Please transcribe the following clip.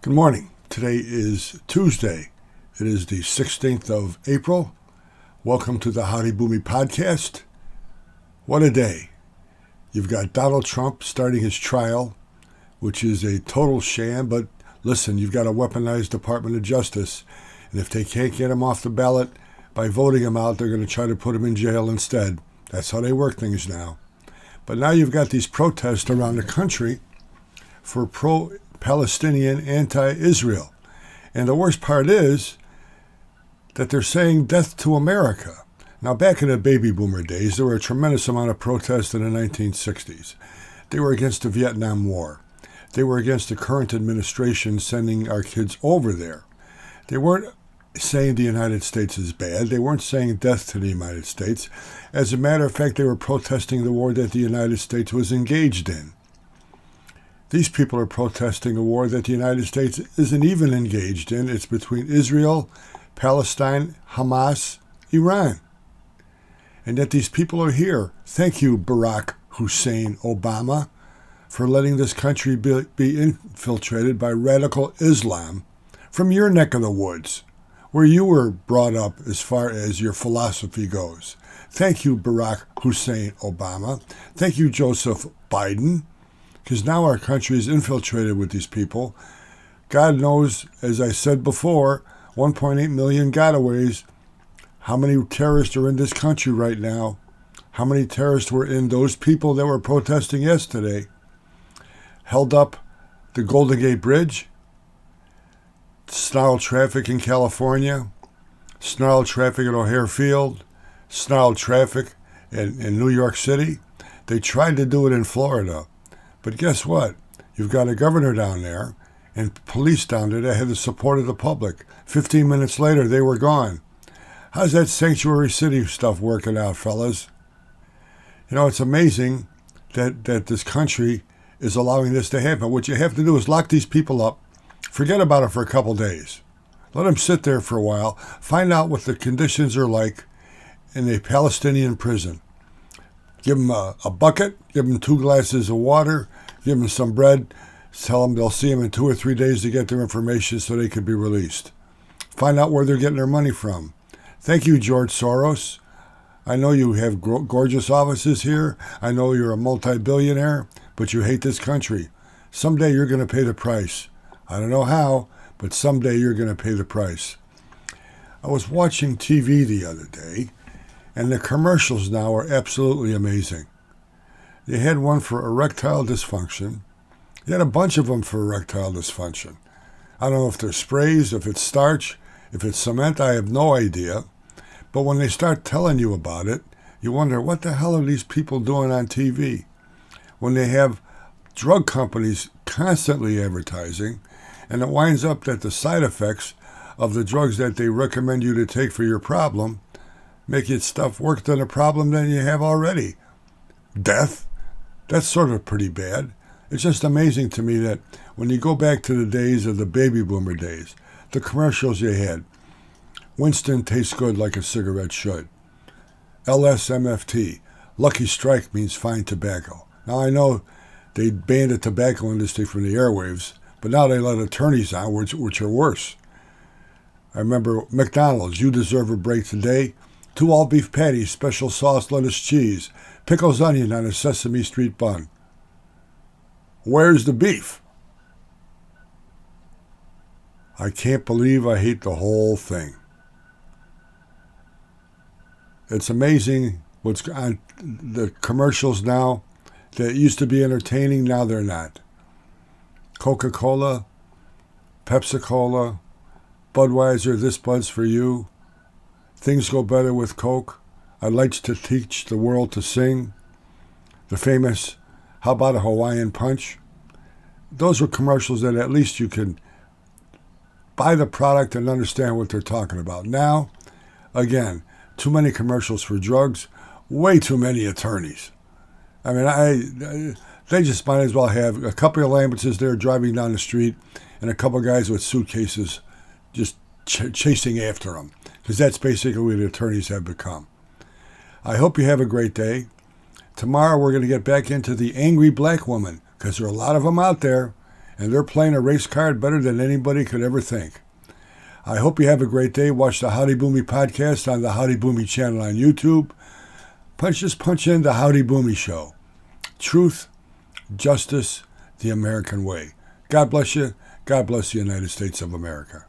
Good morning. Today is Tuesday. It is the 16th of April. Welcome to the Howdy Boomy podcast. What a day. You've got Donald Trump starting his trial, which is a total sham, but listen, you've got a weaponized Department of Justice, and if they can't get him off the ballot by voting him out, they're going to try to put him in jail instead. That's how they work things now. But now you've got these protests around the country for pro-Palestinian, anti-Israel. And the worst part is that they're saying death to America. Now, back in the baby boomer days, there were a tremendous amount of protests in the 1960s. They were against the Vietnam War. They were against the current administration sending our kids over there. They weren't saying the United States is bad. They weren't saying death to the United States. As a matter of fact, they were protesting the war that the United States was engaged in. These people are protesting a war that the United States isn't even engaged in. It's between Israel, Palestine, Hamas, Iran. And yet these people are here. Thank you, Barack Hussein Obama, for letting this country be infiltrated by radical Islam from your neck of the woods, where you were brought up as far as your philosophy goes. Thank you, Barack Hussein Obama. Thank you, Joseph Biden, because now our country is infiltrated with these people. God knows, as I said before, 1.8 million gotaways. How many terrorists are in this country right now? How many terrorists were in those people that were protesting yesterday? Held up the Golden Gate Bridge, snarled traffic in California, snarled traffic at O'Hare Field, snarled traffic in New York City. They tried to do it in Florida. But guess what? You've got a governor down there and police down there that had the support of the public. 15 minutes later, they were gone. How's that sanctuary city stuff working out, fellas? You know, it's amazing that this country is allowing this to happen. What you have to do is lock these people up. Forget about it for a couple days. Let them sit there for a while. Find out what the conditions are like in a Palestinian prison. Give them a bucket, give them 2 glasses of water, give them some bread, tell them they'll see them in 2 or 3 days to get their information so they can be released. Find out where they're getting their money from. Thank you, George Soros. I know you have gorgeous offices here. I know you're a multi-billionaire, but you hate this country. Someday you're going to pay the price. I don't know how, but someday you're going to pay the price. I was watching TV the other day, and the commercials now are absolutely amazing. They had one for erectile dysfunction. They had a bunch of them for erectile dysfunction. I don't know if they're sprays, if it's starch, if it's cement, I have no idea. But when they start telling you about it, you wonder, what the hell are these people doing on TV? When they have drug companies constantly advertising, and it winds up that the side effects of the drugs that they recommend you to take for your problem make it stuff worse than a problem than you have already. Death, that's sort of pretty bad. It's just amazing to me that when you go back to the days of the baby boomer days, the commercials you had, Winston tastes good like a cigarette should. LSMFT, Lucky Strike means fine tobacco. Now I know they banned the tobacco industry from the airwaves, but now they let attorneys on, which are worse. I remember McDonald's, you deserve a break today. 2 all-beef patties, special sauce, lettuce, cheese, pickles, onion on a Sesame Street bun. Where's the beef? I can't believe I hate the whole thing. It's amazing what's on the commercials now that used to be entertaining, now they're not. Coca-Cola, Pepsi-Cola, Budweiser, this Bud's for you. Things go better with Coke. I'd like to teach the world to sing. The famous, how about a Hawaiian Punch? Those were commercials that at least you can buy the product and understand what they're talking about. Now, again, too many commercials for drugs, way too many attorneys. I mean, they just might as well have a couple of ambulances there driving down the street and a couple of guys with suitcases just chasing after them, because that's basically what the attorneys have become. I hope you have a great day. Tomorrow we're going to get back into the angry black woman, because there are a lot of them out there, And they're playing a race card better than anybody could ever think. I hope you have a great day. Watch the Howdy Boomy podcast on the Howdy Boomy channel on YouTube. Just punch in the Howdy Boomy Show. Truth, justice, the American way. God bless you. God bless the United States of America.